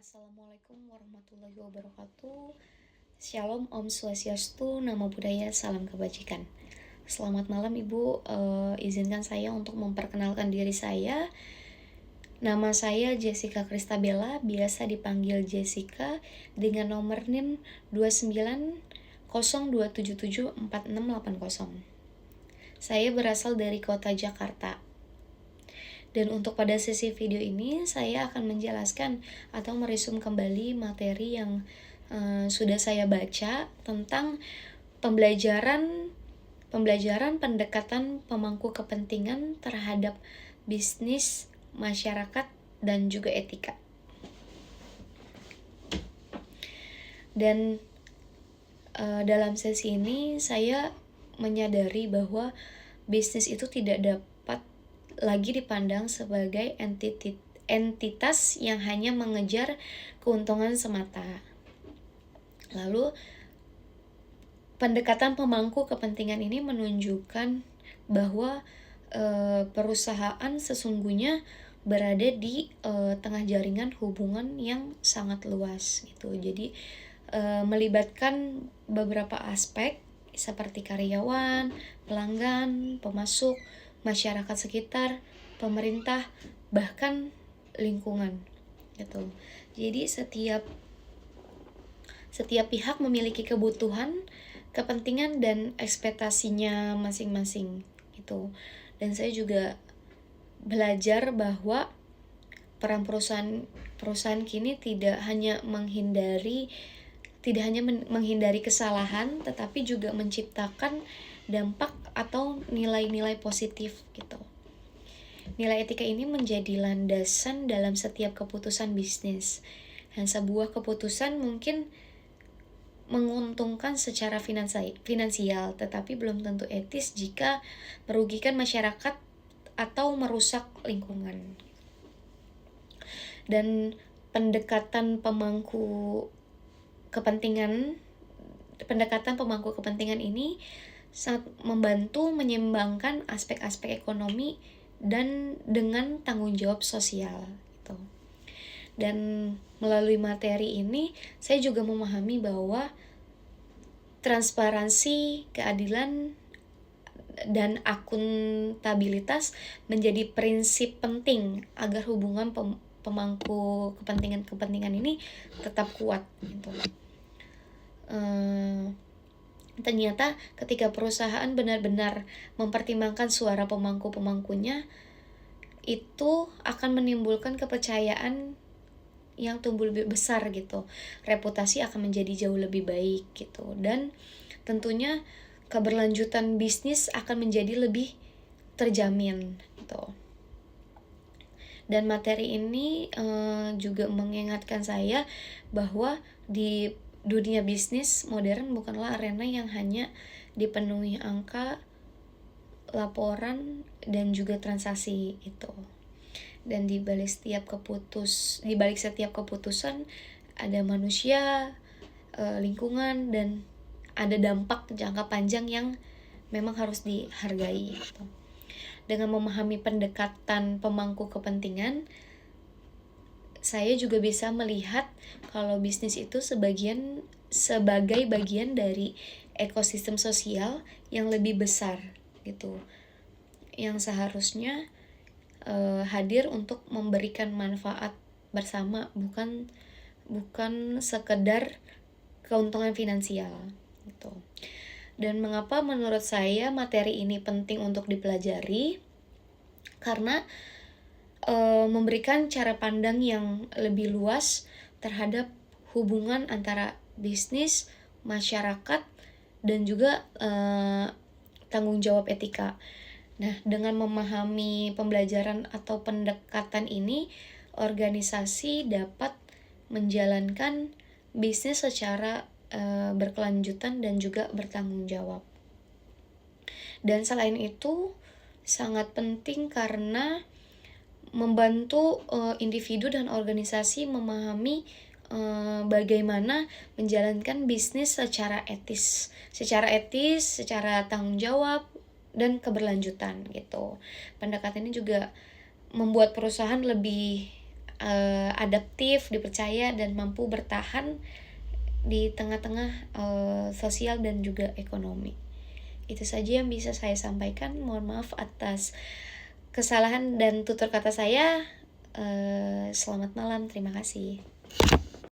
Assalamualaikum warahmatullahi wabarakatuh. Shalom, Om Swastiastu, Namo Buddhaya, salam kebajikan. Selamat malam Ibu, izinkan saya untuk memperkenalkan diri saya. Nama saya Jessica Kristabella, biasa dipanggil Jessica, dengan nomor NIM 2902774680. Saya berasal dari kota Jakarta. Dan untuk pada sesi video ini, saya akan menjelaskan atau meresum kembali materi yang sudah saya baca tentang pembelajaran pendekatan pemangku kepentingan terhadap bisnis, masyarakat, dan juga etika. Dan dalam sesi ini saya menyadari bahwa bisnis itu tidak dapat lagi dipandang sebagai entitas yang hanya mengejar keuntungan semata. Lalu pendekatan pemangku kepentingan ini menunjukkan bahwa perusahaan sesungguhnya berada di tengah jaringan hubungan yang sangat luas gitu. Jadi melibatkan beberapa aspek seperti karyawan, pelanggan, pemasok, masyarakat sekitar, pemerintah, bahkan lingkungan gitu. Jadi setiap pihak memiliki kebutuhan, kepentingan, dan ekspektasinya masing-masing gitu. Dan saya juga belajar bahwa peran perusahaan kini tidak hanya menghindari kesalahan, tetapi juga menciptakan dampak atau nilai-nilai positif gitu. Nilai etika ini menjadi landasan dalam setiap keputusan bisnis. Dan sebuah keputusan mungkin menguntungkan secara finansial, tetapi belum tentu etis jika merugikan masyarakat atau merusak lingkungan. Dan pendekatan pemangku kepentingan ini sangat membantu menyeimbangkan aspek-aspek ekonomi dan dengan tanggung jawab sosial gitu. Dan melalui materi ini saya juga memahami bahwa transparansi, keadilan, dan akuntabilitas menjadi prinsip penting agar hubungan pemangku kepentingan ini tetap kuat gitu. Ternyata ketika perusahaan benar-benar mempertimbangkan suara pemangku-pemangkunya, itu akan menimbulkan kepercayaan yang tumbuh lebih besar gitu. Reputasi akan menjadi jauh lebih baik gitu. Dan tentunya keberlanjutan bisnis akan menjadi lebih terjamin gitu. Dan materi ini juga mengingatkan saya bahwa di dunia bisnis modern bukanlah arena yang hanya dipenuhi angka, laporan, dan juga transaksi itu. Dan di balik setiap keputusan ada manusia, lingkungan, dan ada dampak jangka panjang yang memang harus dihargai gitu. Dengan memahami pendekatan pemangku kepentingan, saya juga bisa melihat kalau bisnis itu sebagai bagian dari ekosistem sosial yang lebih besar gitu, yang seharusnya hadir untuk memberikan manfaat bersama, bukan sekedar keuntungan finansial gitu. Dan mengapa menurut saya materi ini penting untuk dipelajari? Karena memberikan cara pandang yang lebih luas terhadap hubungan antara bisnis, masyarakat, dan juga tanggung jawab etika. Nah, dengan memahami pembelajaran atau pendekatan ini, organisasi dapat menjalankan bisnis secara berkelanjutan dan juga bertanggung jawab. Dan selain itu, sangat penting karena membantu individu dan organisasi memahami bagaimana menjalankan bisnis secara etis, secara tanggung jawab dan keberlanjutan gitu. Pendekatan ini juga membuat perusahaan lebih adaptif, dipercaya, dan mampu bertahan di tengah-tengah sosial dan juga ekonomi. Itu saja yang bisa saya sampaikan. Mohon maaf atas kesalahan dan tutur kata saya. Selamat malam, terima kasih.